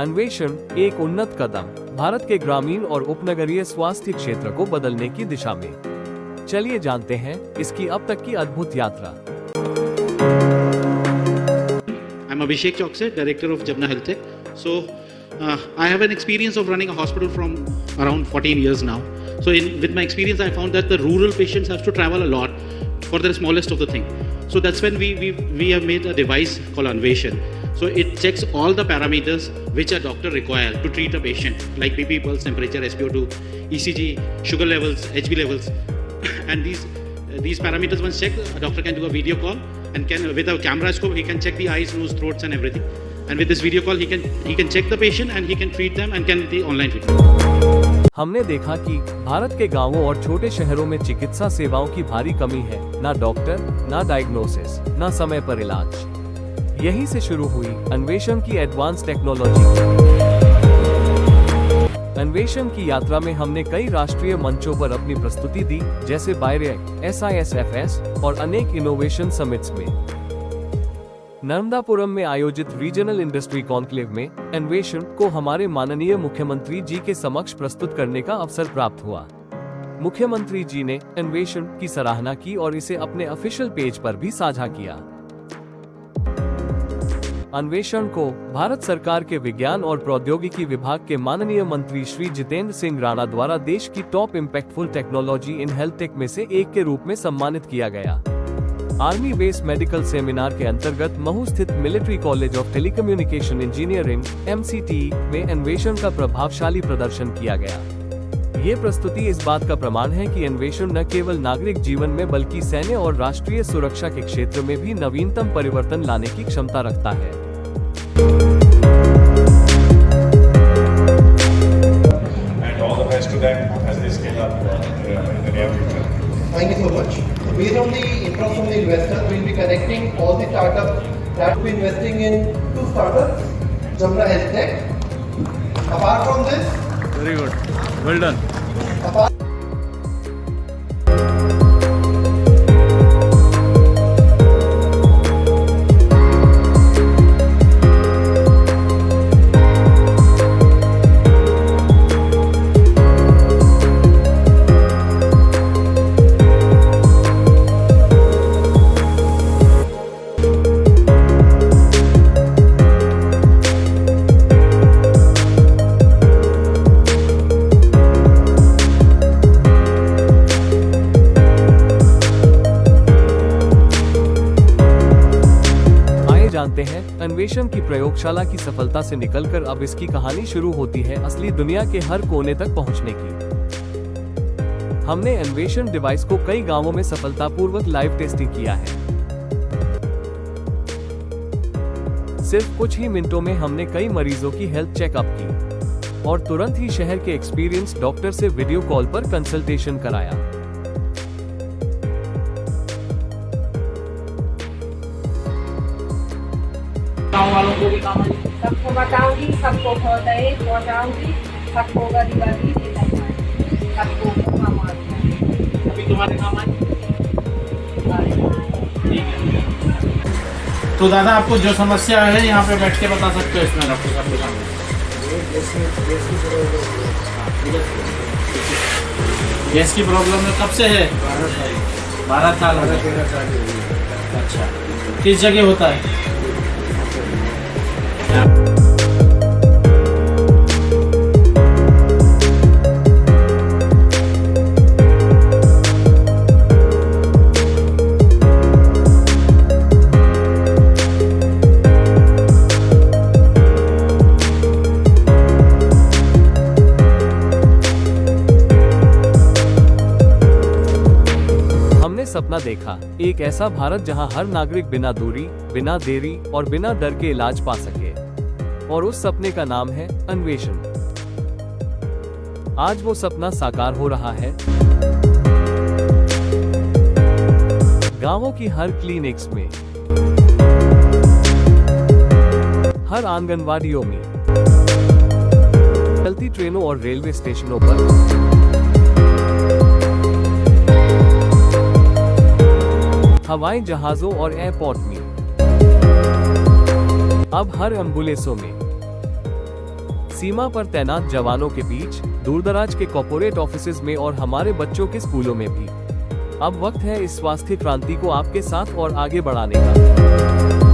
अन्वेषण एक उन्नत कदम भारत के ग्रामीण और उपनगरीय स्वास्थ्य क्षेत्र को बदलने की दिशा में। चलिए जानते हैं इसकी अब तक की अद्भुत यात्रा। I'm Abhishek Chokse, Director of Jabna Health Tech. So, I have an experience of running a hospital from around 14 years now. So, with my experience, I found that the rural patients have to travel a lot for the smallest of the thing. So that's when we have made a device called Anveshan. So it checks all the parameters which a doctor requires to treat a patient, like BP, pulse, temperature, SpO2, ECG, sugar levels, HB levels, and these parameters once checked, a doctor can do a video call and can, with a camera scope, he can check the eyes, nose, throats, and everything. And with this video call, he can check the patient and he can treat them and can the online treatment. हमने देखा कि भारत के गांवों और छोटे शहरों में चिकित्सा सेवाओं की भारी कमी है, ना डॉक्टर, ना डायग्नोसिस, ना समय पर इलाज। यहीं से शुरू हुई अन्वेषण की एडवांस टेक्नोलॉजी। अन्वेषण की यात्रा में हमने कई राष्ट्रीय मंचों पर अपनी प्रस्तुति दी, जैसे बायरेक, SISFS और अनेक इनोवेशन समिट्स में। नर्मदापुरम में आयोजित रीजनल इंडस्ट्री कॉन्क्लेव में अन्वेषण को हमारे माननीय मुख्यमंत्री जी के समक्ष प्रस्तुत करने का अवसर प्राप्त हुआ। मुख्यमंत्री जी ने अन्वेषण की सराहना की और इसे अपने ऑफिशियल पेज पर भी साझा किया। अन्वेषण को भारत सरकार के विज्ञान और प्रौद्योगिकी विभाग के माननीय मंत्री श्री जितेंद्र सिंह राणा द्वारा देश की top impactful technology in health take में से एक के रूप में सम्मानित किया गया। आर्मी बेस मेडिकल सेमिनार के अंतर्गत महू स्थित military college of telecommunication engineering MCT में अन्वेषण का प्रभावशाली प्रदर्शन किया गया। ये प्रस्तुति इस बात का प्रमाण है कि अन्वेषण न केवल नागरिक जीवन में बल्कि सैन्य और राष्ट्रीय सुरक्षा के क्षेत्र में भी नवीनतम परिवर्तन लाने की क्षमता रखता है। Thank you so much. So based on the interest from the investors, we will be connecting all the startups that will be investing in 2 startups, Jabna Health Tech. Apart from this, Very good. Well done. apart जानते हैं अन्वेषण की प्रयोगशाला की सफलता से निकलकर अब इसकी कहानी शुरू होती है असली दुनिया के हर कोने तक पहुंचने की। हमने अन्वेषण डिवाइस को कई गांवों में सफलतापूर्वक लाइव टेस्टिंग किया है। सिर्फ कुछ ही मिनटों में हमने कई मरीजों की हेल्थ चेकअप की और तुरंत ही शहर के एक्सपीरियंस डॉक्टर से वीडियो कॉल पर कंसल्टेशन कराया। गाँव वालों को भी काम सबको बताऊंगी, सबको पहुंचाऊंगी, सबको गरीबी सबको काम आएगी। अभी तुम्हारे काम आए? ठीक है। तो दादा आपको जो समस्या है यहाँ पे बैठ के बता सकते हो इसमें डॉक्टर साहब के सामने। गैस की प्रॉब्लम है, कब से है? 12 साल हो गए। अच्छा, किस जगह होता है? सपना देखा एक ऐसा भारत जहां हर नागरिक बिना दूरी, बिना देरी और बिना डर के इलाज पा सके, और उस सपने का नाम है अन्वेषण। आज वो सपना साकार हो रहा है। गांवों की हर क्लिनिक्स में, हर आंगनवाड़ियों में, चलती ट्रेनों और रेलवे स्टेशनों पर, हवाई जहाजों और एयरपोर्ट में, अब हर एम्बुलेंसों में, सीमा पर तैनात जवानों के बीच, दूरदराज के कॉर्पोरेट ऑफिसेज में और हमारे बच्चों के स्कूलों में भी। अब वक्त है इस स्वास्थ्य क्रांति को आपके साथ और आगे बढ़ाने का।